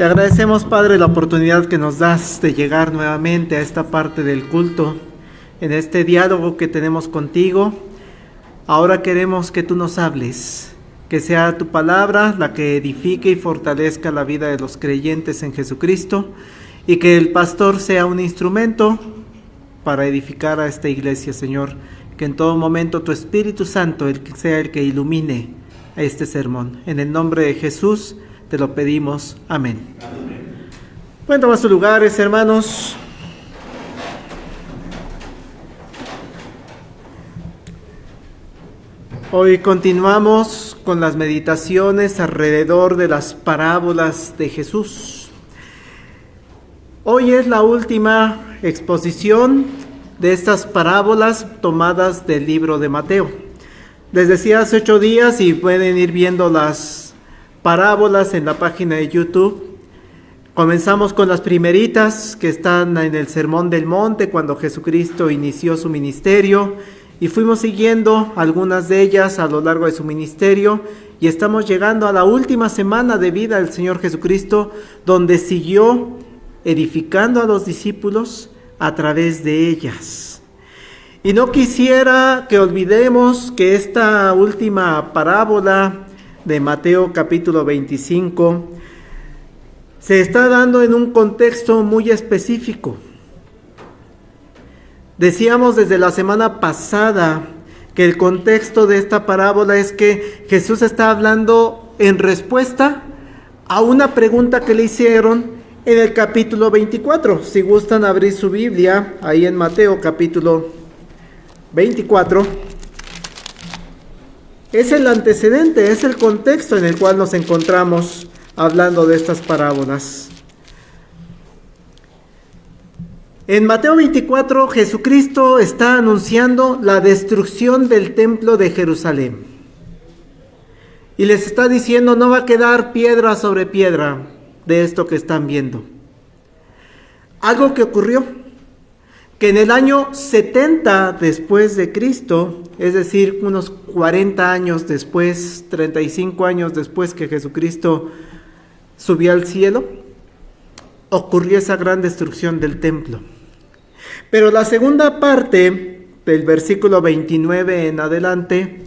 Te agradecemos, Padre, la oportunidad que nos das de llegar nuevamente a esta parte del culto, en este diálogo que tenemos contigo. Ahora queremos que tú nos hables, que sea tu palabra la que edifique y fortalezca la vida de los creyentes en Jesucristo, y que el pastor sea un instrumento para edificar a esta iglesia, Señor. Que en todo momento tu Espíritu Santo sea el que ilumine a este sermón. En el nombre de Jesús te lo pedimos. Amén. Pueden tomar sus lugares, hermanos. Hoy continuamos con las meditaciones alrededor de las parábolas de Jesús. Hoy es la última exposición de estas parábolas tomadas del libro de Mateo. Les decía hace 8 días y pueden ir viendo las parábolas en la página de YouTube. Comenzamos con las primeritas que están en el Sermón del Monte cuando Jesucristo inició su ministerio, y fuimos siguiendo algunas de ellas a lo largo de su ministerio, y estamos llegando a la última semana de vida del Señor Jesucristo, donde siguió edificando a los discípulos a través de ellas. Y no quisiera que olvidemos que esta última parábola de Mateo capítulo 25 se está dando en un contexto muy específico. Decíamos desde la semana pasada que el contexto de esta parábola es que Jesús está hablando en respuesta a una pregunta que le hicieron en el capítulo 24. Si gustan abrir su Biblia, ahí en Mateo capítulo 24. Es el antecedente, es el contexto en el cual nos encontramos hablando de estas parábolas. En Mateo 24, Jesucristo está anunciando la destrucción del templo de Jerusalén. Y les está diciendo, no va a quedar piedra sobre piedra de esto que están viendo. Algo que ocurrió, que en el año 70 después de Cristo, es decir, unos 40 años después, 35 años después que Jesucristo subió al cielo, ocurrió esa gran destrucción del templo. Pero la segunda parte del versículo 29 en adelante,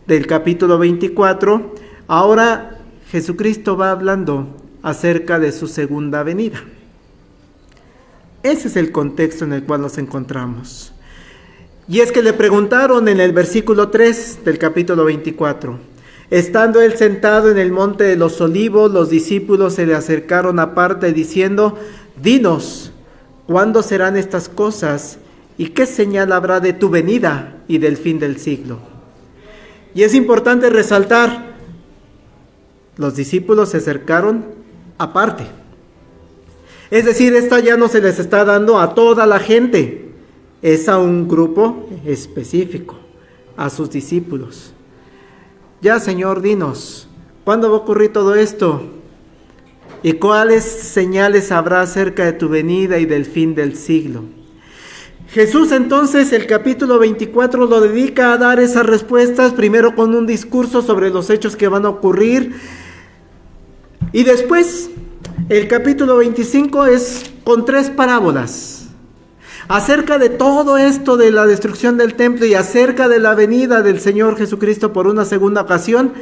del capítulo 24, ahora Jesucristo va hablando acerca de su segunda venida. Ese es el contexto en el cual nos encontramos. Y es que le preguntaron en el versículo 3 del capítulo 24, estando él sentado en el monte de los olivos, los discípulos se le acercaron aparte diciendo, dinos, ¿cuándo serán estas cosas? ¿Y qué señal habrá de tu venida y del fin del siglo? Y es importante resaltar, los discípulos se acercaron aparte. Es decir, esta ya no se les está dando a toda la gente, es a un grupo específico, a sus discípulos. Ya, Señor, dinos, ¿cuándo va a ocurrir todo esto? ¿Y cuáles señales habrá acerca de tu venida y del fin del siglo? Jesús entonces el capítulo 24 lo dedica a dar esas respuestas, primero con un discurso sobre los hechos que van a ocurrir, y después el capítulo 25 es con 3 parábolas acerca de todo esto de la destrucción del templo y acerca de la venida del Señor Jesucristo por una segunda ocasión.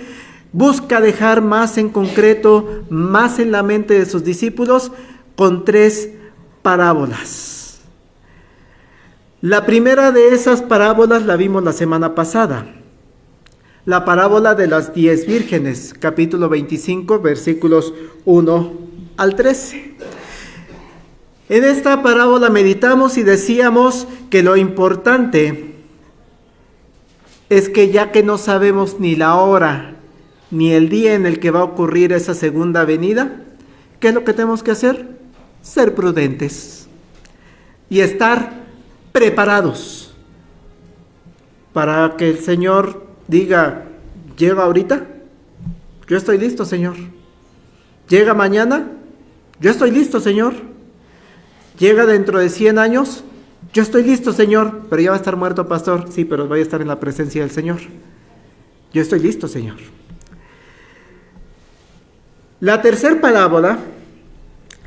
Busca dejar más en concreto, más en la mente de sus discípulos con 3 parábolas. La primera de esas parábolas la vimos la semana pasada. La parábola de las 10 vírgenes, capítulo 25, versículos 1 al 13. En esta parábola meditamos y decíamos que lo importante es que ya que no sabemos ni la hora ni el día en el que va a ocurrir esa segunda venida, ¿qué es lo que tenemos que hacer? Ser prudentes y estar preparados para que el Señor diga, ¿llega ahorita? Yo estoy listo, Señor. ¿Llega mañana? Yo estoy listo, Señor. ¿Llega dentro de 100 años? Yo estoy listo, Señor. Pero ya va a estar muerto, pastor. Sí, pero voy a estar en la presencia del Señor. Yo estoy listo, Señor. La tercera parábola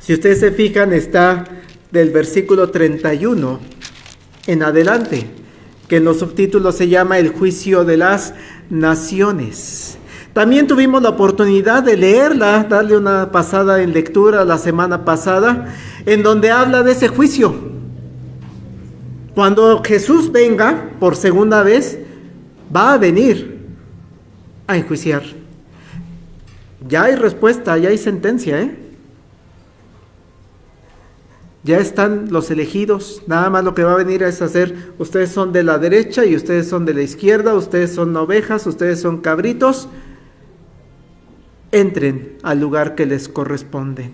Si ustedes se fijan, está del versículo 31 en adelante, que en los subtítulos se llama el juicio de las naciones. También tuvimos la oportunidad de leerla, darle una pasada en lectura la semana pasada, en donde habla de ese juicio. Cuando Jesús venga por segunda vez, va a venir a enjuiciar. Ya hay respuesta, ya hay sentencia, Ya están los elegidos, nada más lo que va a venir es hacer, ustedes son de la derecha y ustedes son de la izquierda, ustedes son ovejas, ustedes son cabritos, entren al lugar que les corresponde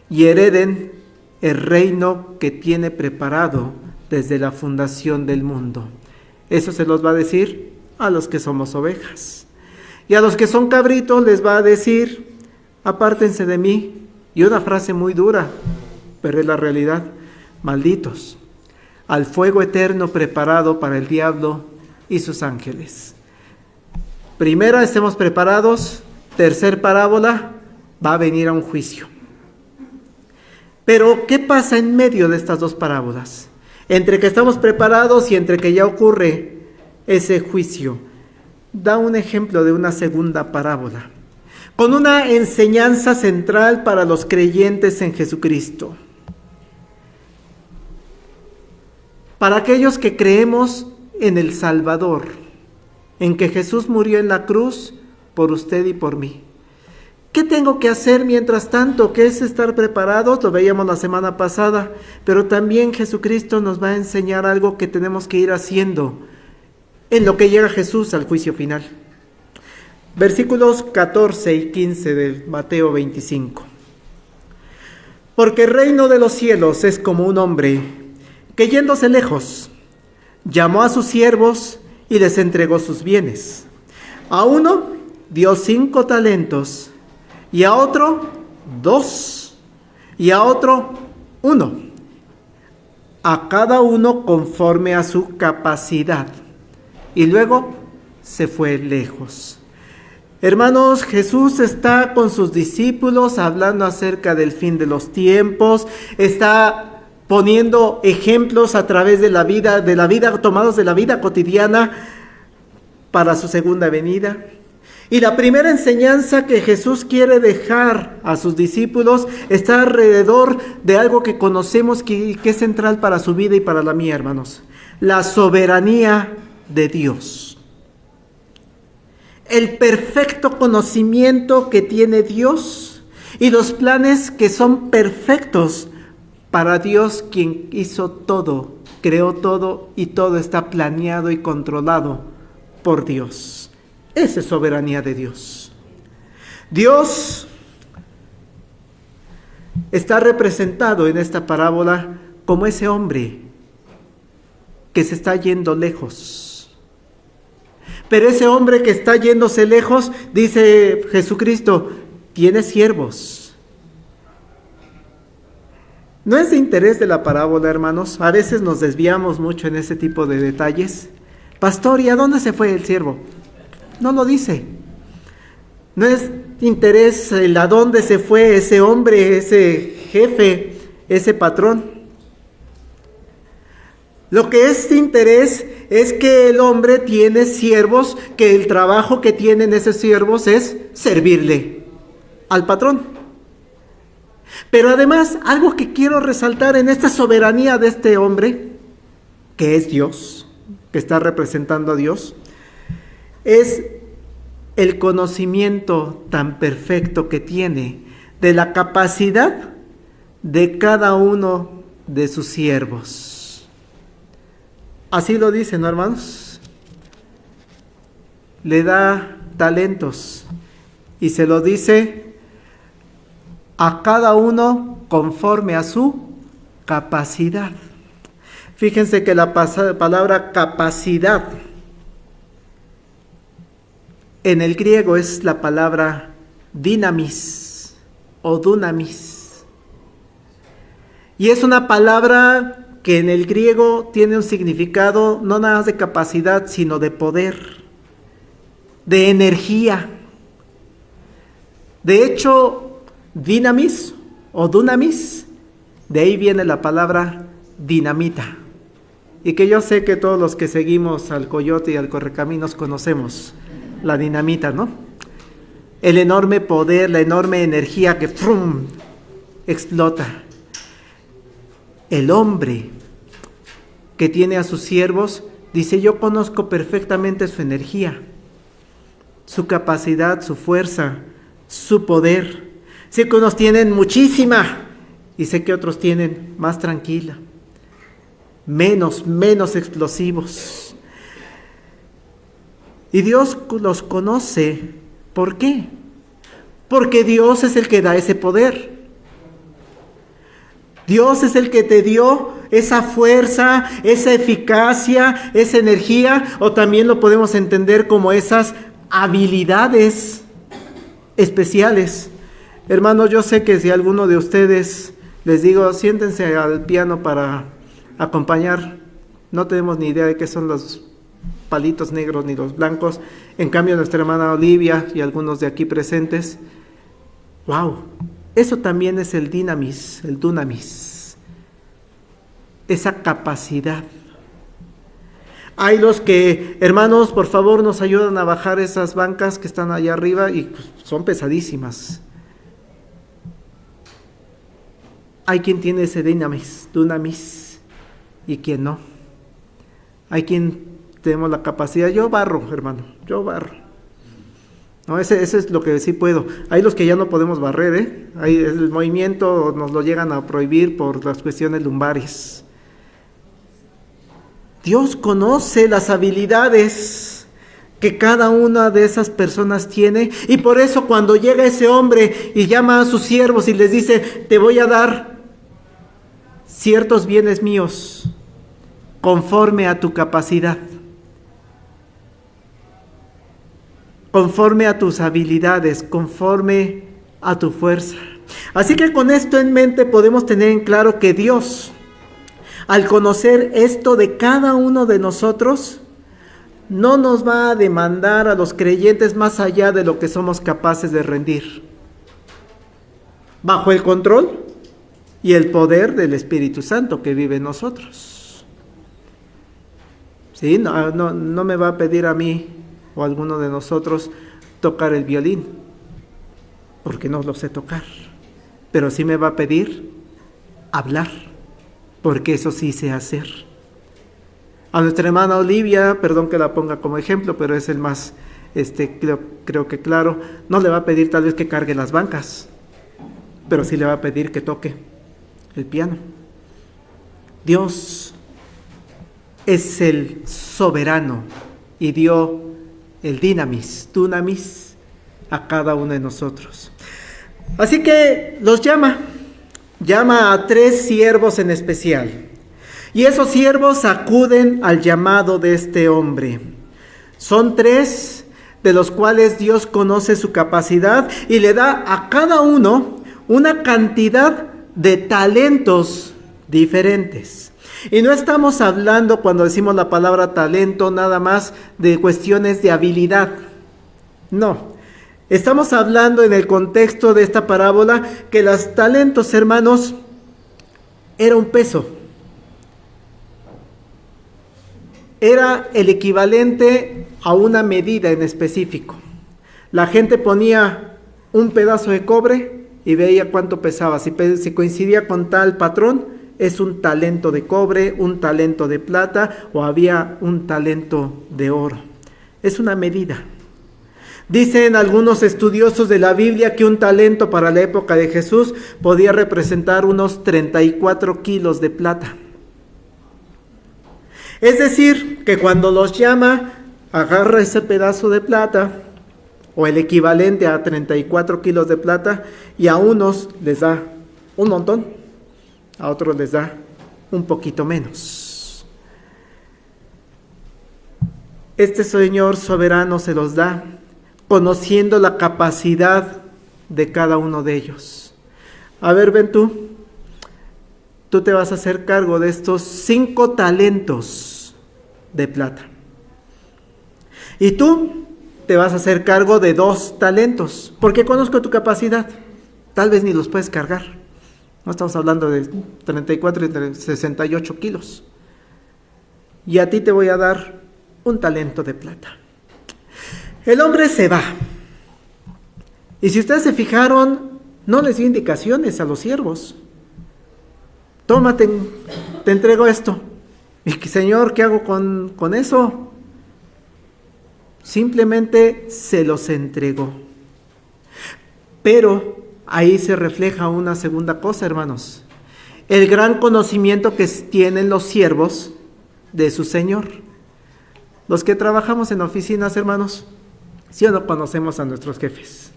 y hereden el reino que tiene preparado desde la fundación del mundo. Eso se los va a decir a los que somos ovejas. Y a los que son cabritos les va a decir, apártense de mí. Y una frase muy dura, pero es la realidad, malditos, al fuego eterno preparado para el diablo y sus ángeles. Primera, estemos preparados. Tercer parábola, va a venir a un juicio. Pero, ¿qué pasa en medio de estas dos parábolas? Entre que estamos preparados y entre que ya ocurre ese juicio. Da un ejemplo de una segunda parábola, con una enseñanza central para los creyentes en Jesucristo. Para aquellos que creemos en el Salvador, en que Jesús murió en la cruz por usted y por mí. ¿Qué tengo que hacer mientras tanto? ¿Qué es estar preparados? Lo veíamos la semana pasada, pero también Jesucristo nos va a enseñar algo que tenemos que ir haciendo en lo que llega Jesús al juicio final. Versículos 14 y 15 de Mateo 25. Porque el reino de los cielos es como un hombre que yéndose lejos, llamó a sus siervos y les entregó sus bienes. A uno dio 5 talentos, y a otro 2, y a otro 1, a cada uno conforme a su capacidad. Y luego se fue lejos. Hermanos, Jesús está con sus discípulos hablando acerca del fin de los tiempos, está poniendo ejemplos a través de la vida, tomados de la vida cotidiana para su segunda venida. Y la primera enseñanza que Jesús quiere dejar a sus discípulos está alrededor de algo que conocemos que es central para su vida y para la mía, hermanos. La soberanía de Dios. El perfecto conocimiento que tiene Dios y los planes que son perfectos para Dios, quien hizo todo, creó todo y todo está planeado y controlado por Dios. Esa es soberanía de Dios. Dios está representado en esta parábola como ese hombre que se está yendo lejos. Pero ese hombre que está yéndose lejos, dice Jesucristo, tiene siervos. No es de interés de la parábola, hermanos. A veces nos desviamos mucho en ese tipo de detalles. Pastor, ¿y a dónde se fue el siervo? No lo dice. No es interés el a dónde se fue ese hombre, ese jefe, ese patrón. Lo que es de interés es que el hombre tiene siervos, que el trabajo que tienen esos siervos es servirle al patrón. Pero además, algo que quiero resaltar en esta soberanía de este hombre, que es Dios, que está representando a Dios, es el conocimiento tan perfecto que tiene de la capacidad de cada uno de sus siervos. Así lo dice, ¿no, hermanos? Le da talentos y se lo dice a cada uno conforme a su capacidad. Fíjense que la palabra capacidad en el griego es la palabra dinamis o dunamis. Y es una palabra que en el griego tiene un significado no nada más de capacidad, sino de poder, de energía. De hecho, dinamis o dunamis, de ahí viene la palabra dinamita. Y que yo sé que todos los que seguimos al Coyote y al Correcaminos conocemos la dinamita, ¿no? El enorme poder, la enorme energía que ¡frum!, explota. El hombre que tiene a sus siervos dice: yo conozco perfectamente su energía, su capacidad, su fuerza, su poder. Sé que unos tienen muchísima y sé que otros tienen más tranquila, menos explosivos. Y Dios los conoce. ¿Por qué? Porque Dios es el que da ese poder. Dios es el que te dio esa fuerza, esa eficacia, esa energía, o también lo podemos entender como esas habilidades especiales. Hermanos, yo sé que si alguno de ustedes les digo, siéntense al piano para acompañar, no tenemos ni idea de qué son los palitos negros ni los blancos. En cambio, nuestra hermana Olivia y algunos de aquí presentes, ¡wow! Eso también es el dunamis, esa capacidad. Hay los que, hermanos, por favor, nos ayudan a bajar esas bancas que están allá arriba y pues, son pesadísimas. Hay quien tiene ese dunamis, y quien no. Hay quien tenemos la capacidad. Yo barro, hermano, yo barro. No, ese es lo que sí puedo. Hay los que ya no podemos barrer, ¿eh? Hay el movimiento nos lo llegan a prohibir por las cuestiones lumbares. Dios conoce las habilidades que cada una de esas personas tiene, y por eso cuando llega ese hombre y llama a sus siervos y les dice: te voy a dar ciertos bienes míos conforme a tu capacidad, conforme a tus habilidades, conforme a tu fuerza. Así que con esto en mente podemos tener en claro que Dios, al conocer esto de cada uno de nosotros, no nos va a demandar a los creyentes más allá de lo que somos capaces de rendir, bajo el control y el poder del Espíritu Santo que vive en nosotros. ¿Sí? No me va a pedir a mí o a alguno de nosotros tocar el violín, porque no lo sé tocar, pero sí me va a pedir hablar, porque eso sí sé hacer. A nuestra hermana Olivia, perdón que la ponga como ejemplo, pero es el más, creo que claro, no le va a pedir tal vez que cargue las bancas, pero sí le va a pedir que toque el piano. Dios es el soberano y dio el dunamis a cada uno de nosotros. Así que los llama a 3 siervos en especial. Y esos siervos acuden al llamado de este hombre. Son 3 de los cuales Dios conoce su capacidad y le da a cada uno una cantidad de talentos diferentes. Y no estamos hablando, cuando decimos la palabra talento, nada más de cuestiones de habilidad. No. Estamos hablando en el contexto de esta parábola que los talentos, hermanos, era un peso. Era el equivalente a una medida en específico. La gente ponía un pedazo de cobre y veía cuánto pesaba. Si coincidía con tal patrón, es un talento de cobre, un talento de plata, o había un talento de oro. Es una medida. Dicen algunos estudiosos de la Biblia que un talento para la época de Jesús podía representar unos 34 kilos de plata. Es decir, que cuando los llama, agarra ese pedazo de plata, o el equivalente a 34 kilos de plata, y a unos les da un montón, a otros les da un poquito menos. Este Señor soberano se los da, conociendo la capacidad de cada uno de ellos. A ver, ven tú te vas a hacer cargo de estos 5 talentos de plata. Y tú te vas a hacer cargo de 2 talentos, porque conozco tu capacidad. Tal vez ni los puedes cargar, No estamos hablando de 34 y 68 kilos. Y a ti te voy a dar un talento de plata. El hombre se va. Y si ustedes se fijaron, no les dio indicaciones a los siervos. Tómate, te entrego esto. Y Señor, ¿qué hago con eso? Simplemente se los entregó. Pero ahí se refleja una segunda cosa, hermanos. El gran conocimiento que tienen los siervos de su Señor. Los que trabajamos en oficinas, hermanos, ¿sí o no conocemos a nuestros jefes?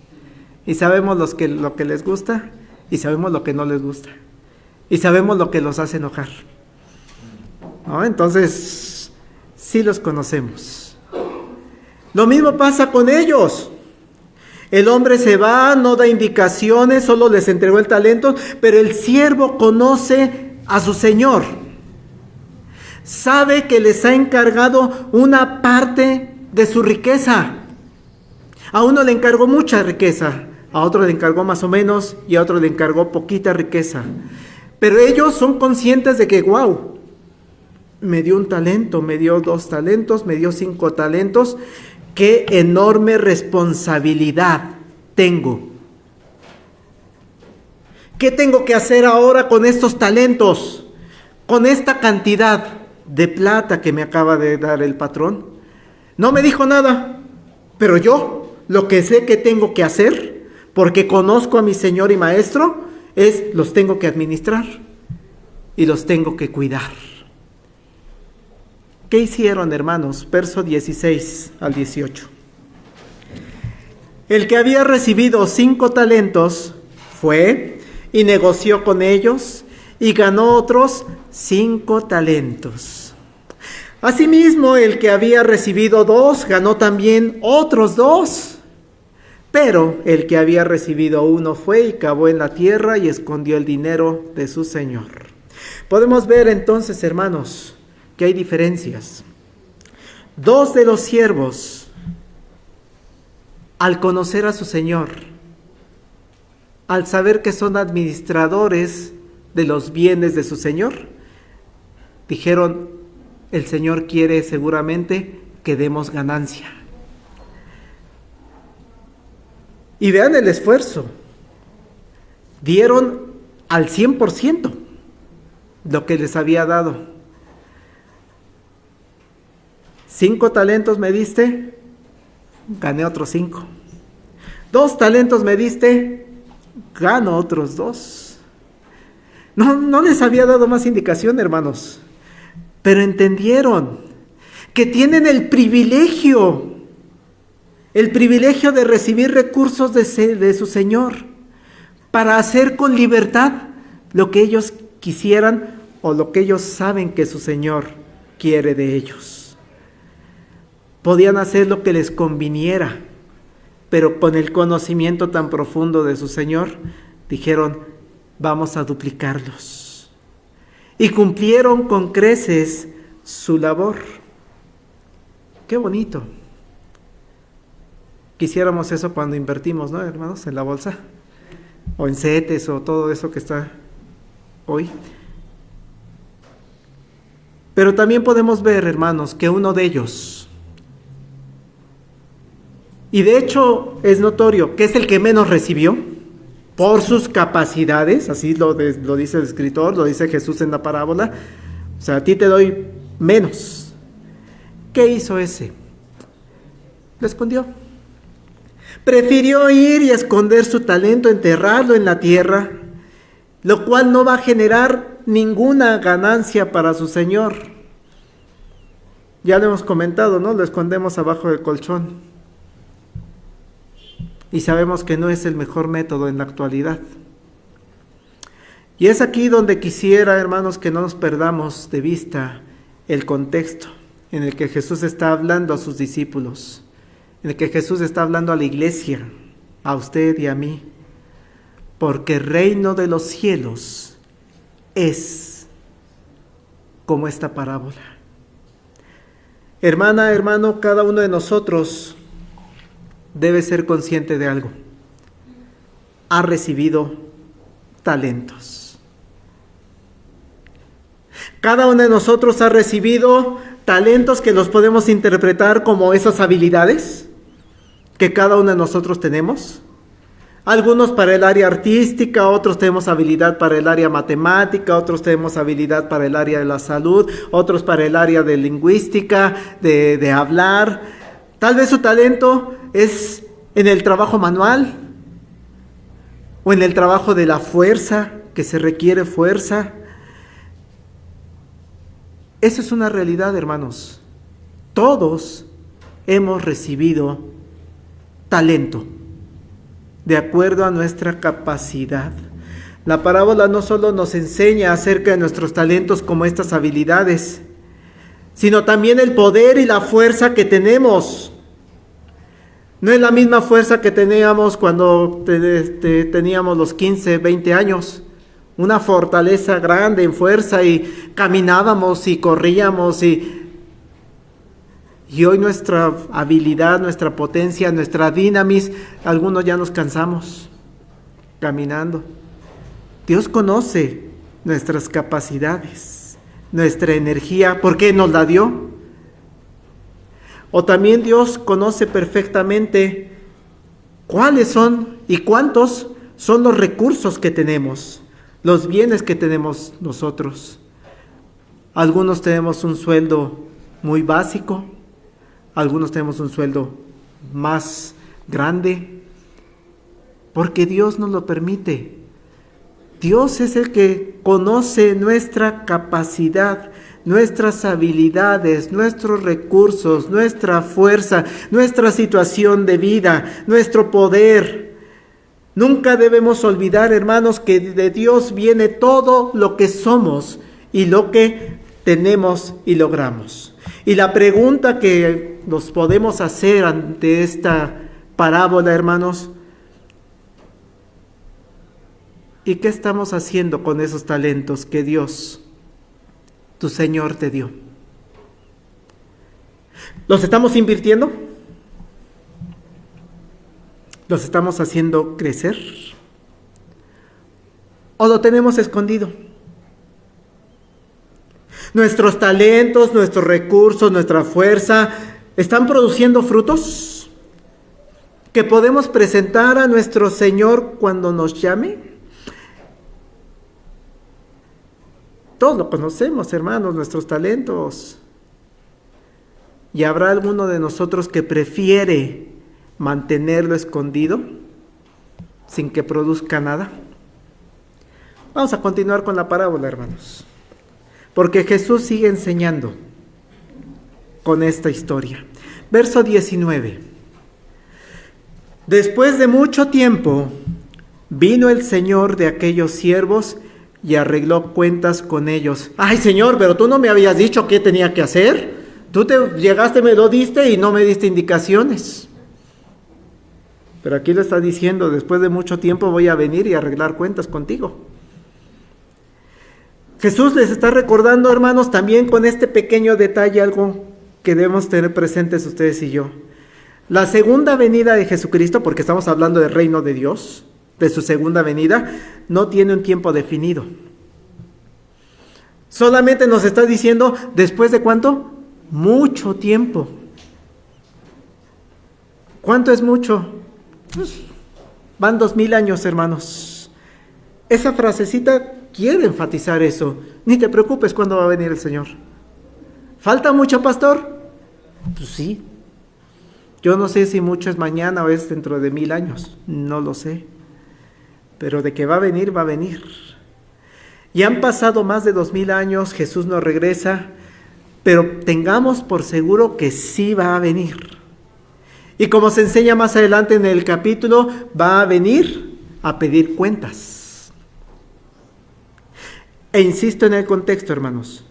Y sabemos lo que les gusta y sabemos lo que no les gusta. Y sabemos lo que los hace enojar, ¿no? Entonces, sí los conocemos. Lo mismo pasa con ellos. El hombre se va, no da indicaciones, solo les entregó el talento, pero el siervo conoce a su Señor. Sabe que les ha encargado una parte de su riqueza. A uno le encargó mucha riqueza, a otro le encargó más o menos y a otro le encargó poquita riqueza. Pero ellos son conscientes de que, wow, me dio un talento, me dio 2 talentos, me dio 5 talentos. Qué enorme responsabilidad tengo. ¿Qué tengo que hacer ahora con estos talentos? Con esta cantidad de plata que me acaba de dar el patrón. No me dijo nada, pero yo lo que sé que tengo que hacer, porque conozco a mi Señor y Maestro, los tengo que administrar y los tengo que cuidar. ¿Qué hicieron, hermanos? Verso 16 al 18. El que había recibido 5 talentos fue y negoció con ellos y ganó otros 5 talentos. Asimismo, el que había recibido 2 ganó también otros 2. Pero el que había recibido 1 fue y cavó en la tierra y escondió el dinero de su señor. Podemos ver entonces, hermanos, que hay diferencias. 2 de los siervos, al conocer a su Señor, al saber que son administradores de los bienes de su Señor, dijeron, el Señor quiere seguramente que demos ganancia. Y vean el esfuerzo. Dieron al 100% lo que les había dado. 5 talentos me diste, gané otros 5. 2 talentos me diste, gano otros 2. No les había dado más indicación, hermanos, pero entendieron que tienen el privilegio de recibir recursos de su Señor para hacer con libertad lo que ellos quisieran o lo que ellos saben que su Señor quiere de ellos. Podían hacer lo que les conviniera, pero con el conocimiento tan profundo de su Señor, dijeron, vamos a duplicarlos. Y cumplieron con creces su labor. Qué bonito. Quisiéramos eso cuando invertimos, ¿no, hermanos? En la bolsa, o en CETES, o todo eso que está hoy. Pero también podemos ver, hermanos, que uno de ellos, y de hecho es notorio que es el que menos recibió, por sus capacidades, así lo dice el escritor, lo dice Jesús en la parábola, o sea, a ti te doy menos. ¿Qué hizo ese? Lo escondió. Prefirió ir y esconder su talento, enterrarlo en la tierra, lo cual no va a generar ninguna ganancia para su Señor. Ya lo hemos comentado, ¿no? Lo escondemos abajo del colchón. Y sabemos que no es el mejor método en la actualidad. Y es aquí donde quisiera, hermanos, que no nos perdamos de vista el contexto en el que Jesús está hablando a sus discípulos, en el que Jesús está hablando a la iglesia, a usted y a mí, porque el reino de los cielos es como esta parábola. Hermana, hermano, cada uno de nosotros debe ser consciente de algo. Ha recibido talentos. Cada uno de nosotros ha recibido talentos que los podemos interpretar como esas habilidades que cada uno de nosotros tenemos. Algunos para el área artística, otros tenemos habilidad para el área matemática, otros tenemos habilidad para el área de la salud, otros para el área de lingüística, de hablar. Tal vez su talento es en el trabajo manual o en el trabajo de la fuerza, que se requiere fuerza. Eso es una realidad, hermanos. Todos hemos recibido talento de acuerdo a nuestra capacidad. La parábola no solo nos enseña acerca de nuestros talentos como estas habilidades, sino también el poder y la fuerza que tenemos. No es la misma fuerza que teníamos cuando teníamos los 15, 20 años. Una fortaleza grande en fuerza y caminábamos y corríamos y hoy nuestra habilidad, nuestra potencia, nuestra dinamis, algunos ya nos cansamos caminando. Dios conoce nuestras capacidades, nuestra energía, ¿por qué nos la dio? O también Dios conoce perfectamente cuáles son y cuántos son los recursos que tenemos, los bienes que tenemos nosotros. Algunos tenemos un sueldo muy básico, algunos tenemos un sueldo más grande, porque Dios nos lo permite. Dios es el que conoce nuestra capacidad, nuestras habilidades, nuestros recursos, nuestra fuerza, nuestra situación de vida, nuestro poder. Nunca debemos olvidar, hermanos, que de Dios viene todo lo que somos y lo que tenemos y logramos. Y la pregunta que nos podemos hacer ante esta parábola, hermanos, ¿y qué estamos haciendo con esos talentos que Dios, tu Señor, te dio? ¿Los estamos invirtiendo? ¿Los estamos haciendo crecer? ¿O lo tenemos escondido? Nuestros talentos, nuestros recursos, nuestra fuerza, ¿están produciendo frutos que podemos presentar a nuestro Señor cuando nos llame? Todos lo conocemos, hermanos, nuestros talentos. ¿Y habrá alguno de nosotros que prefiere mantenerlo escondido sin que produzca nada? Vamos a continuar con la parábola, hermanos, porque Jesús sigue enseñando con esta historia. Verso 19. Después de mucho tiempo, vino el señor de aquellos siervos y arregló cuentas con ellos. Ay, Señor, pero tú no me habías dicho qué tenía que hacer. Tú llegaste, me lo diste y no me diste indicaciones. Pero aquí lo está diciendo, después de mucho tiempo voy a venir y arreglar cuentas contigo. Jesús les está recordando, hermanos, también con este pequeño detalle algo que debemos tener presentes ustedes y yo. La segunda venida de Jesucristo, porque estamos hablando del reino de Dios, de su segunda venida, no tiene un tiempo definido. Solamente nos está diciendo, ¿después de cuánto? Mucho tiempo. ¿Cuánto es mucho? Pues, van 2000 años, hermanos. Esa frasecita quiere enfatizar eso. Ni te preocupes cuándo va a venir el Señor. ¿Falta mucho, pastor? Pues sí. Yo no sé si mucho es mañana o es dentro de 1000 años. No lo sé. Pero de que va a venir, va a venir. Y han pasado más de 2000 años, Jesús no regresa, pero tengamos por seguro que sí va a venir. Y como se enseña más adelante en el capítulo, va a venir a pedir cuentas. E insisto en el contexto, hermanos.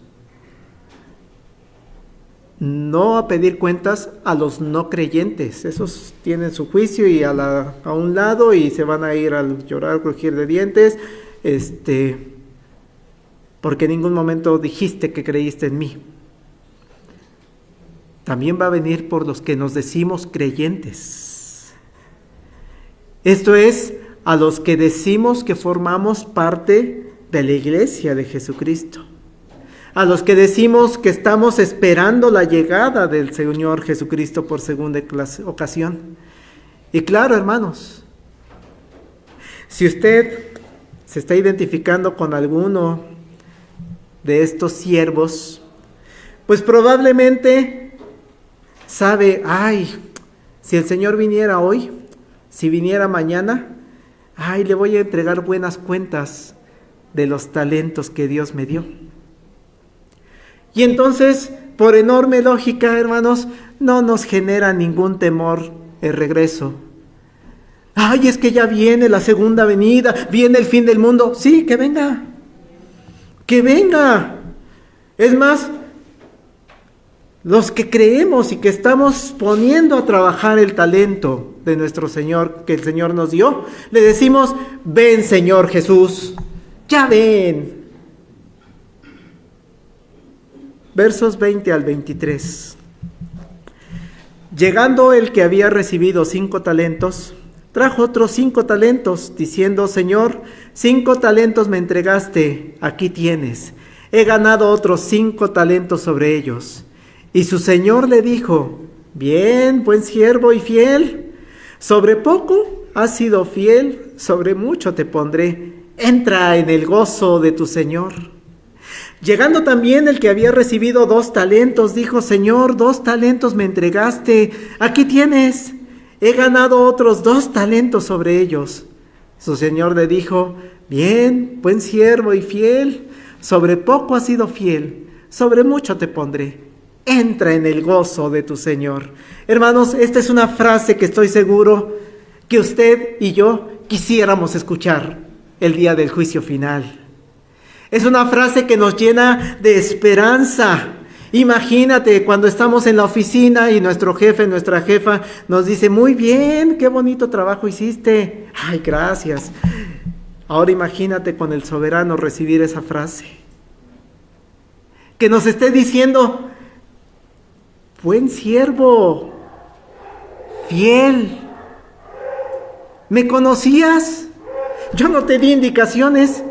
No a pedir cuentas a los no creyentes. Esos tienen su juicio y a un lado y se van a ir a llorar, crujir de dientes, porque en ningún momento dijiste que creíste en mí. También va a venir por los que nos decimos creyentes. Esto es, a los que decimos que formamos parte de la iglesia de Jesucristo. a los que decimos que estamos esperando la llegada del Señor Jesucristo por segunda ocasión. Y claro, hermanos, si usted se está identificando con alguno de estos siervos, pues probablemente sabe, si el Señor viniera hoy, si viniera mañana, le voy a entregar buenas cuentas de los talentos que Dios me dio. Y entonces, por enorme lógica, hermanos, no nos genera ningún temor el regreso. Es que ya viene la segunda venida, viene el fin del mundo. Sí, que venga. Que venga. Es más, los que creemos y que estamos poniendo a trabajar el talento de nuestro Señor, que el Señor nos dio, le decimos, ven Señor Jesús, ya ven. Versos 20 al 23. Llegando el que había recibido 5 talentos, trajo otros 5 talentos, diciendo, Señor, 5 talentos me entregaste, aquí tienes. He ganado otros 5 talentos sobre ellos. Y su Señor le dijo, bien, buen siervo y fiel, sobre poco has sido fiel, sobre mucho te pondré. Entra en el gozo de tu Señor. Llegando también el que había recibido 2 talentos, dijo, Señor, 2 talentos me entregaste, aquí tienes. He ganado otros 2 talentos sobre ellos. Su Señor le dijo, bien, buen siervo y fiel, sobre poco has sido fiel, sobre mucho te pondré. Entra en el gozo de tu Señor. Hermanos, esta es una frase que estoy seguro que usted y yo quisiéramos escuchar el día del juicio final. Es una frase que nos llena de esperanza. Imagínate cuando estamos en la oficina y nuestro jefe, nuestra jefa nos dice, muy bien, qué bonito trabajo hiciste. Gracias. Ahora imagínate con el soberano recibir esa frase. Que nos esté diciendo, buen siervo, fiel, ¿me conocías? Yo no te di indicaciones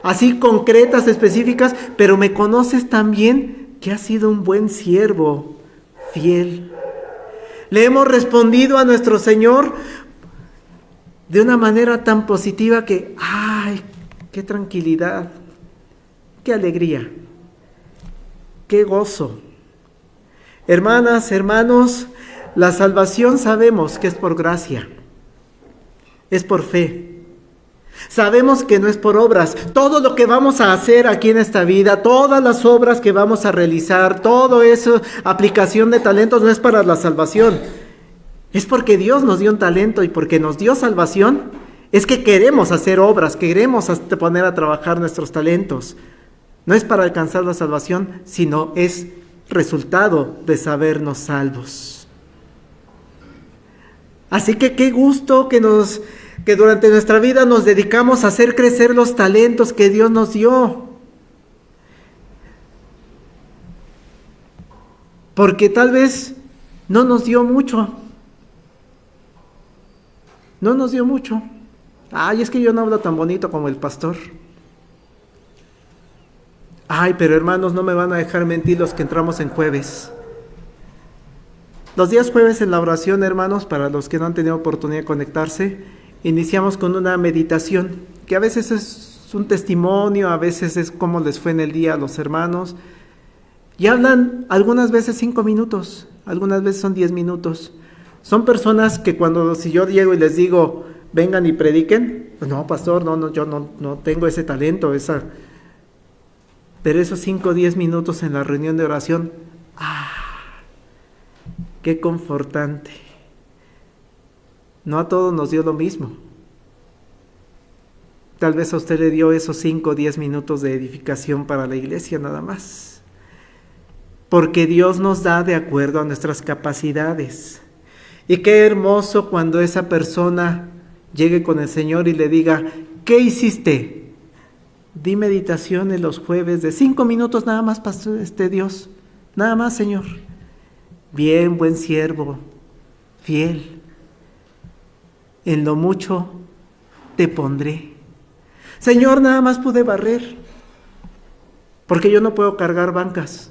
así concretas, específicas, pero me conoces también que has sido un buen siervo, fiel. Le hemos respondido a nuestro Señor de una manera tan positiva que, qué tranquilidad, qué alegría, qué gozo. Hermanas, hermanos, la salvación sabemos que es por gracia, es por fe. Sabemos que no es por obras. Todo lo que vamos a hacer aquí en esta vida, todas las obras que vamos a realizar, todo eso, aplicación de talentos, no es para la salvación. Es porque Dios nos dio un talento y porque nos dio salvación, es que queremos hacer obras, queremos poner a trabajar nuestros talentos. No es para alcanzar la salvación, sino es resultado de sabernos salvos. Así que qué gusto que durante nuestra vida nos dedicamos a hacer crecer los talentos que Dios nos dio. Porque tal vez no nos dio mucho. No nos dio mucho. Es que yo no hablo tan bonito como el pastor. Pero hermanos, no me van a dejar mentir los que entramos en jueves. Los días jueves en la oración, hermanos, para los que no han tenido oportunidad de conectarse, iniciamos con una meditación, que a veces es un testimonio, a veces es cómo les fue en el día a los hermanos, y hablan algunas veces 5 minutos, algunas veces son 10 minutos. Son personas que si yo llego y les digo, vengan y prediquen, pues no, pastor, yo no tengo ese talento, pero esos 5 o 10 minutos en la reunión de oración, qué confortante. No a todos nos dio lo mismo. Tal vez a usted le dio esos 5 o 10 minutos de edificación para la iglesia nada más. Porque Dios nos da de acuerdo a nuestras capacidades. Y qué hermoso cuando esa persona llegue con el Señor y le diga, ¿qué hiciste? Di meditaciones los jueves de 5 minutos nada más, pastor, Dios. Nada más, Señor. Bien, buen siervo, fiel. En lo mucho te pondré. Señor, nada más pude barrer. porque yo no puedo cargar bancas,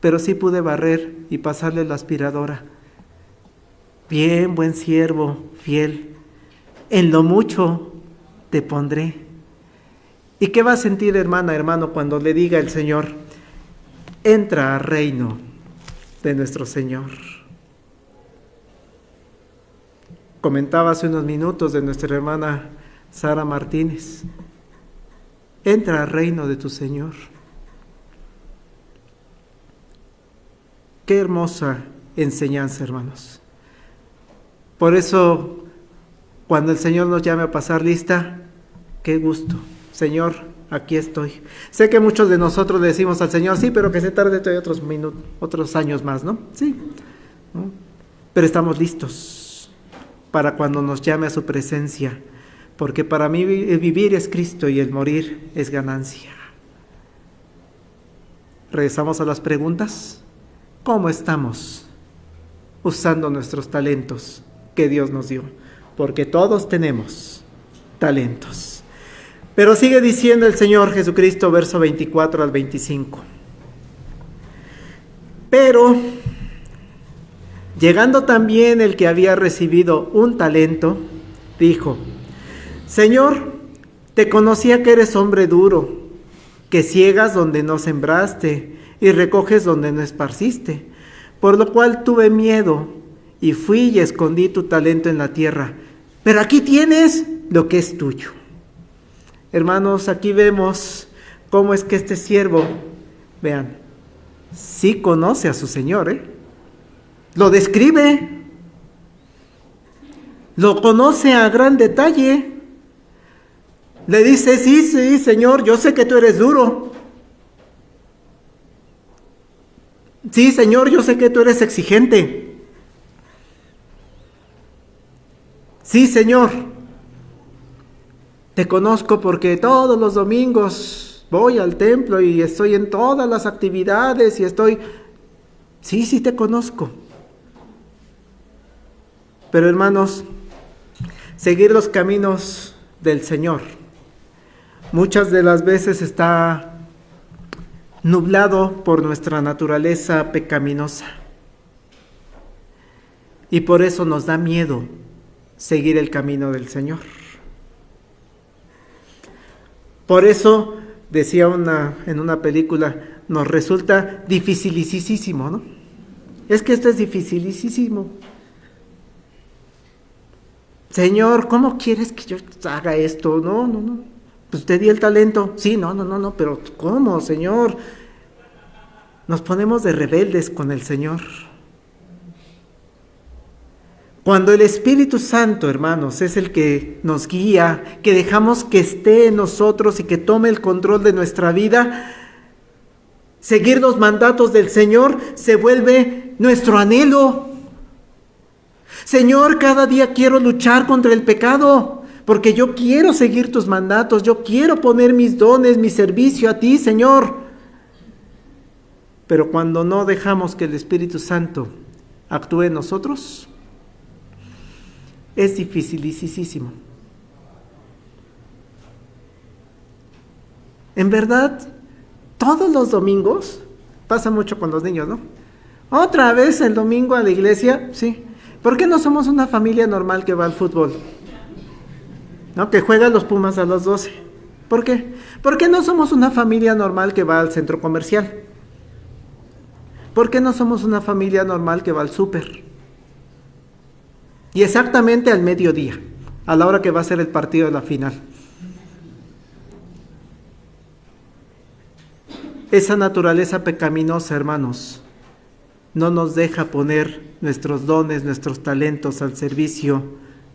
pero sí pude barrer y pasarle la aspiradora. Bien, buen siervo, fiel, en lo mucho te pondré. ¿Y qué va a sentir, hermana, hermano, cuando le diga el Señor, entra al reino de nuestro Señor? Comentaba hace unos minutos de nuestra hermana Sara Martínez, entra al reino de tu Señor. Qué hermosa enseñanza, hermanos. Por eso, cuando el Señor nos llame a pasar lista, qué gusto. Señor, aquí estoy. Sé que muchos de nosotros le decimos al Señor, sí, pero que se tarde todavía otros años más, ¿no? Sí, ¿no? Pero estamos listos para cuando nos llame a su presencia, porque para mí el vivir es Cristo y el morir es ganancia. Regresamos a las preguntas. ¿Cómo estamos usando nuestros talentos que Dios nos dio? Porque todos tenemos talentos. Pero sigue diciendo el Señor Jesucristo, verso 24 al 25. Pero, llegando también el que había recibido un talento, dijo, Señor, te conocía que eres hombre duro, que ciegas donde no sembraste y recoges donde no esparciste, por lo cual tuve miedo y fui y escondí tu talento en la tierra. Pero aquí tienes lo que es tuyo. Hermanos, aquí vemos cómo es que este siervo, vean, sí conoce a su Señor, lo describe, lo conoce a gran detalle. Le dice, sí, Señor, yo sé que tú eres duro. Sí, Señor, yo sé que tú eres exigente. Sí, Señor, te conozco porque todos los domingos voy al templo y estoy en todas las actividades y estoy... Sí, te conozco. Pero hermanos, seguir los caminos del Señor muchas de las veces está nublado por nuestra naturaleza pecaminosa. Y por eso nos da miedo seguir el camino del Señor. Por eso, decía en una película, nos resulta dificilísimo, ¿no? Es que esto es dificilísimo. Señor, ¿cómo quieres que yo haga esto? No. Pues te di el talento. Sí, no, pero ¿cómo, Señor? Nos ponemos de rebeldes con el Señor. Cuando el Espíritu Santo, hermanos, es el que nos guía, que dejamos que esté en nosotros y que tome el control de nuestra vida, seguir los mandatos del Señor se vuelve nuestro anhelo. Señor, cada día quiero luchar contra el pecado, porque yo quiero seguir tus mandatos, yo quiero poner mis dones, mi servicio a ti, Señor. Pero cuando no dejamos que el Espíritu Santo actúe en nosotros, es dificilísimo. En verdad, todos los domingos, pasa mucho con los niños, ¿no? Otra vez el domingo a la iglesia, sí. ¿Por qué no somos una familia normal que va al fútbol? ¿No? Que juegan los Pumas a las 12. ¿Por qué? ¿Por qué no somos una familia normal que va al centro comercial? ¿Por qué no somos una familia normal que va al súper? Y exactamente al mediodía, a la hora que va a ser el partido de la final. Esa naturaleza pecaminosa, hermanos, no nos deja poner nuestros dones, nuestros talentos al servicio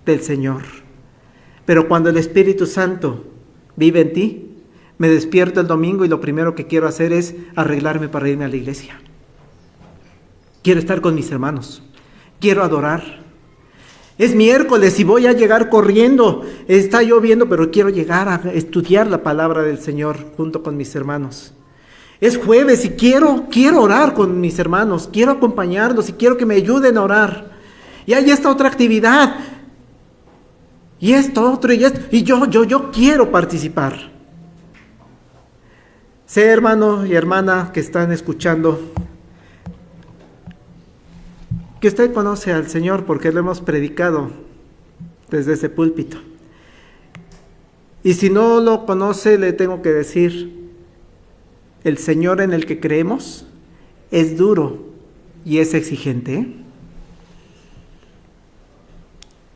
del Señor. Pero cuando el Espíritu Santo vive en ti, me despierto el domingo y lo primero que quiero hacer es arreglarme para irme a la iglesia. Quiero estar con mis hermanos, quiero adorar. Es miércoles y voy a llegar corriendo, está lloviendo, pero quiero llegar a estudiar la palabra del Señor junto con mis hermanos. Es jueves y quiero orar con mis hermanos, quiero acompañarlos y quiero que me ayuden a orar. Y hay esta otra actividad, y yo quiero participar. Sé, hermano y hermana que están escuchando, que usted conoce al Señor porque lo hemos predicado desde ese púlpito. Y si no lo conoce, le tengo que decir, el Señor en el que creemos es duro y es exigente, ¿eh?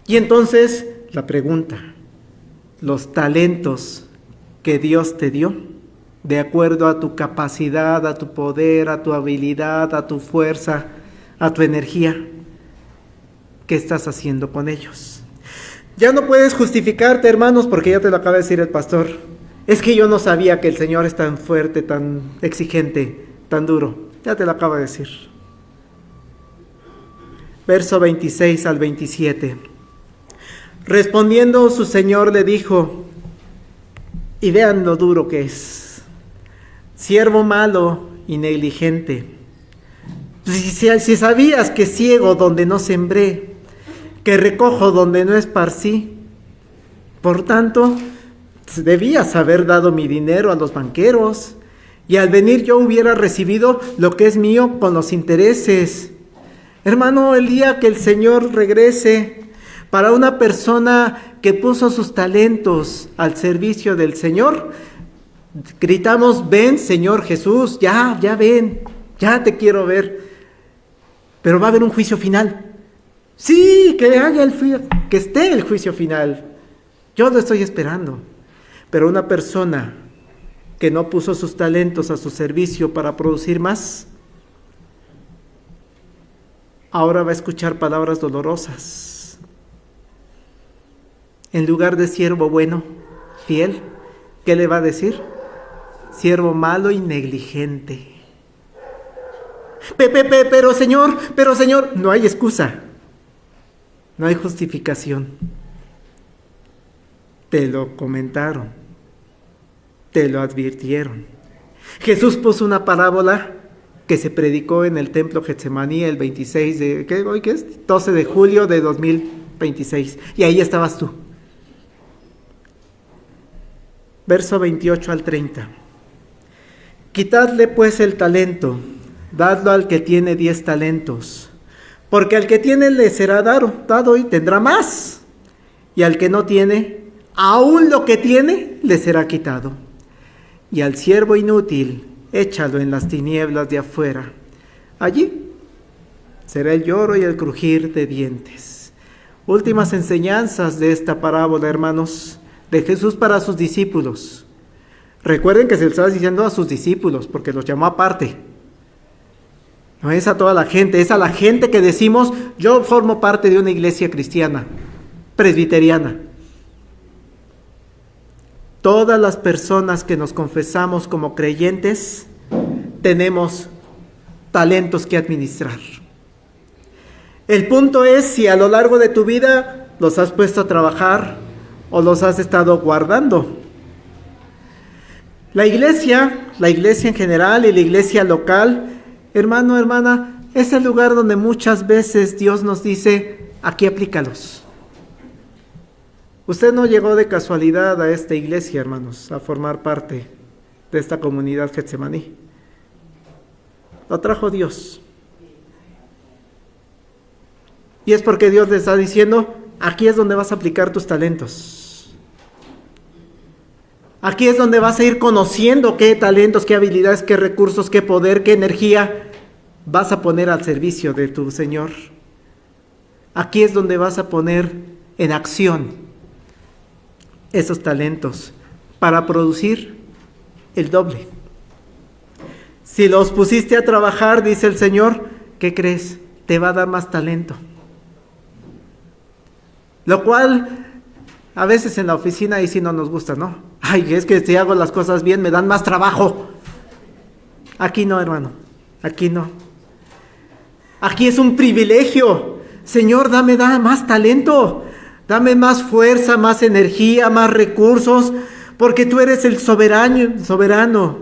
Y entonces, la pregunta, los talentos que Dios te dio, de acuerdo a tu capacidad, a tu poder, a tu habilidad, a tu fuerza, a tu energía, ¿qué estás haciendo con ellos? Ya no puedes justificarte, hermanos, porque ya te lo acaba de decir el pastor. Es que yo no sabía que el Señor es tan fuerte, tan exigente, tan duro. Ya te lo acaba de decir. Verso 26 al 27. Respondiendo su Señor le dijo, y vean lo duro que es, siervo malo y negligente, si sabías que ciego donde no sembré, que recojo donde no esparcí, por tanto, debías haber dado mi dinero a los banqueros, y al venir yo hubiera recibido lo que es mío con los intereses. Hermano, el día que el Señor regrese, para una persona que puso sus talentos al servicio del Señor, gritamos, ven Señor Jesús, ya ven, ya te quiero ver. Pero va a haber un juicio final. Sí, que esté el juicio final. Yo lo estoy esperando. Pero una persona que no puso sus talentos a su servicio para producir más, ahora va a escuchar palabras dolorosas. En lugar de siervo bueno, fiel, ¿qué le va a decir? Siervo malo y negligente. Pero Señor, no hay excusa, no hay justificación. Te lo comentaron, te lo advirtieron. Jesús puso una parábola que se predicó en el templo Getsemaní el 26 de, ¿hoy qué es? 12 de julio de 2026, y ahí estabas tú. Verso 28 al 30. Quitadle pues el talento, dadlo al que tiene 10 talentos, porque al que tiene le será dado y tendrá más, y al que no tiene, aún lo que tiene le será quitado. Y al siervo inútil, échalo en las tinieblas de afuera. Allí será el lloro y el crujir de dientes. Últimas enseñanzas de esta parábola, hermanos, de Jesús para sus discípulos. Recuerden que se lo estaba diciendo a sus discípulos, porque los llamó aparte. No es a toda la gente, es a la gente que decimos, yo formo parte de una iglesia cristiana, presbiteriana. Todas las personas que nos confesamos como creyentes, tenemos talentos que administrar. El punto es si a lo largo de tu vida los has puesto a trabajar o los has estado guardando. La iglesia en general y la iglesia local, hermano, hermana, es el lugar donde muchas veces Dios nos dice, aquí aplícalos. Usted no llegó de casualidad a esta iglesia, hermanos, a formar parte de esta comunidad Getsemaní. Lo trajo Dios. Y es porque Dios le está diciendo, aquí es donde vas a aplicar tus talentos. Aquí es donde vas a ir conociendo qué talentos, qué habilidades, qué recursos, qué poder, qué energía vas a poner al servicio de tu Señor. Aquí es donde vas a poner en acción esos talentos para producir el doble. Si los pusiste a trabajar, dice el Señor, ¿qué crees? Te va a dar más talento. Lo cual, a veces en la oficina ahí sí no nos gusta, ¿no? Ay, es que si hago las cosas bien me dan más trabajo. Aquí no, hermano, aquí no. Aquí es un privilegio. Señor, dame más talento, dame más fuerza, más energía, más recursos, porque tú eres el soberano.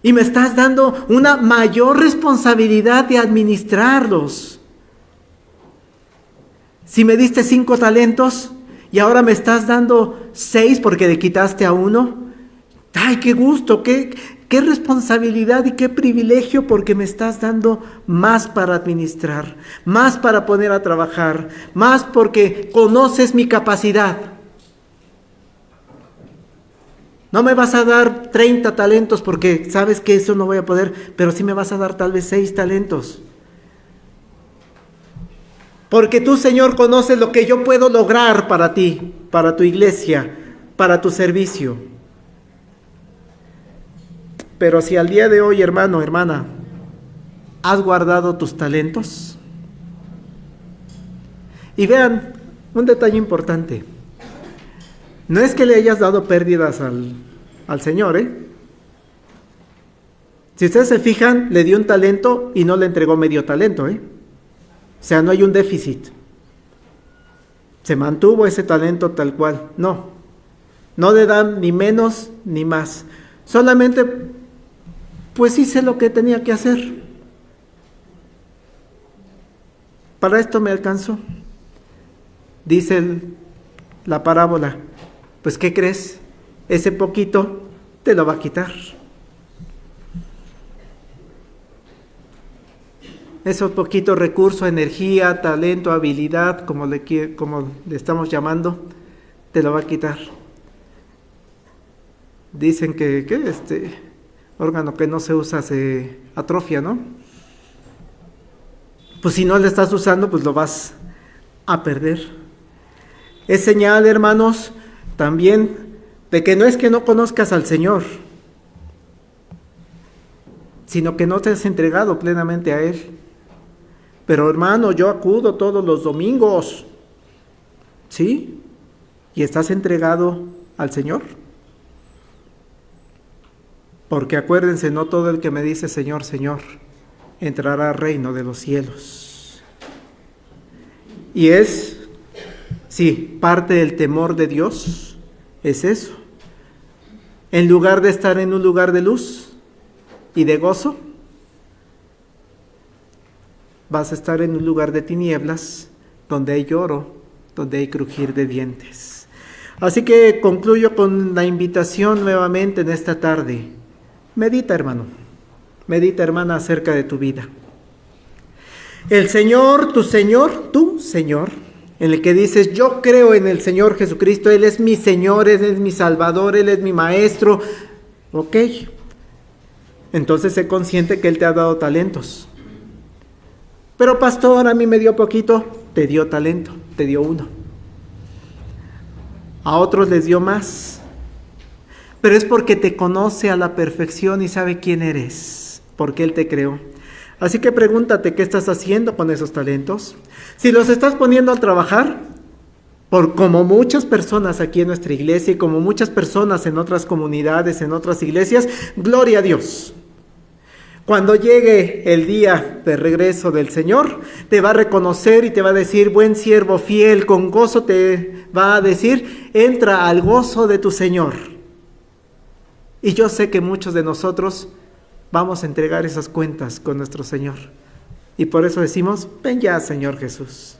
Y me estás dando una mayor responsabilidad de administrarlos. Si me diste 5 talentos y ahora me estás dando 6 porque le quitaste a uno, ¡ay, qué gusto! Qué responsabilidad y qué privilegio, porque me estás dando más para administrar, más para poner a trabajar, más porque conoces mi capacidad. No me vas a dar 30 talentos porque sabes que eso no voy a poder, pero sí me vas a dar tal vez 6 talentos. Porque tú, Señor, conoces lo que yo puedo lograr para ti, para tu iglesia, para tu servicio. Pero si al día de hoy, hermano, hermana, has guardado tus talentos. Y vean, un detalle importante. No es que le hayas dado pérdidas al Señor, ¿eh? Si ustedes se fijan, le dio un talento y no le entregó medio talento, ¿eh? O sea, no hay un déficit. Se mantuvo ese talento tal cual. No le dan ni menos ni más. Solamente, pues hice lo que tenía que hacer. Para esto me alcanzó. Dice la parábola, pues ¿qué crees? Ese poquito te lo va a quitar. Esos poquitos recursos, energía, talento, habilidad, como le estamos llamando, te lo va a quitar. Dicen que este órgano que no se usa se atrofia, ¿no? Pues si no le estás usando, pues lo vas a perder. Es señal, hermanos, también de que no es que no conozcas al Señor, sino que no te has entregado plenamente a Él. Pero hermano, yo acudo todos los domingos, ¿sí? ¿Y estás entregado al Señor? Porque acuérdense, no todo el que me dice Señor, Señor, entrará al reino de los cielos. Y sí, parte del temor de Dios es eso. En lugar de estar en un lugar de luz y de gozo, vas a estar en un lugar de tinieblas, donde hay lloro, donde hay crujir de dientes. Así que concluyo con la invitación nuevamente en esta tarde. Medita, hermano, medita, hermana, acerca de tu vida. El Señor, tu Señor, en el que dices, yo creo en el Señor Jesucristo, Él es mi Señor, Él es mi Salvador, Él es mi Maestro. Ok, entonces sé consciente que Él te ha dado talentos. Pero pastor, a mí me dio poquito. Te dio talento, te dio uno. A otros les dio más. Pero es porque te conoce a la perfección y sabe quién eres, porque Él te creó. Así que pregúntate, ¿qué estás haciendo con esos talentos? Si los estás poniendo a trabajar, como muchas personas aquí en nuestra iglesia y como muchas personas en otras comunidades, en otras iglesias, gloria a Dios. Cuando llegue el día de regreso del Señor, te va a reconocer y te va a decir, buen siervo fiel, con gozo te va a decir, entra al gozo de tu Señor. Y yo sé que muchos de nosotros vamos a entregar esas cuentas con nuestro Señor. Y por eso decimos, ven ya, Señor Jesús.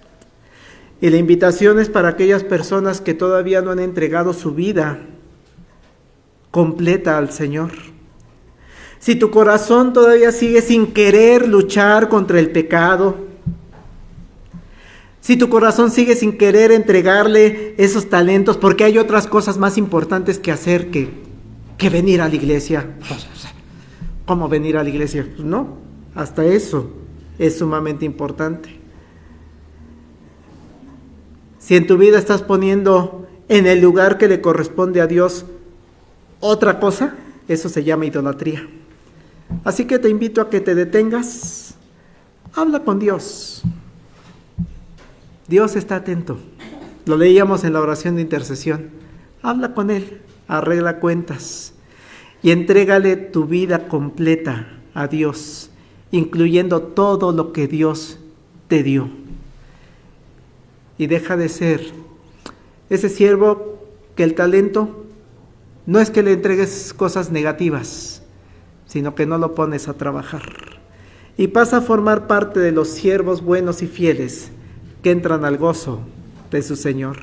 Y la invitación es para aquellas personas que todavía no han entregado su vida completa al Señor. Si tu corazón todavía sigue sin querer luchar contra el pecado, si tu corazón sigue sin querer entregarle esos talentos, porque hay otras cosas más importantes que hacer que venir a la iglesia. ¿Cómo venir a la iglesia? No, hasta eso es sumamente importante. Si en tu vida estás poniendo en el lugar que le corresponde a Dios otra cosa, eso se llama idolatría. Así que te invito a que te detengas, habla con Dios. Dios está atento. Lo leíamos en la oración de intercesión. Habla con Él, arregla cuentas y entrégale tu vida completa a Dios, incluyendo todo lo que Dios te dio. Y deja de ser ese siervo que el talento no es que le entregues cosas negativas, sino que no lo pones a trabajar. Y pasa a formar parte de los siervos buenos y fieles que entran al gozo de su Señor.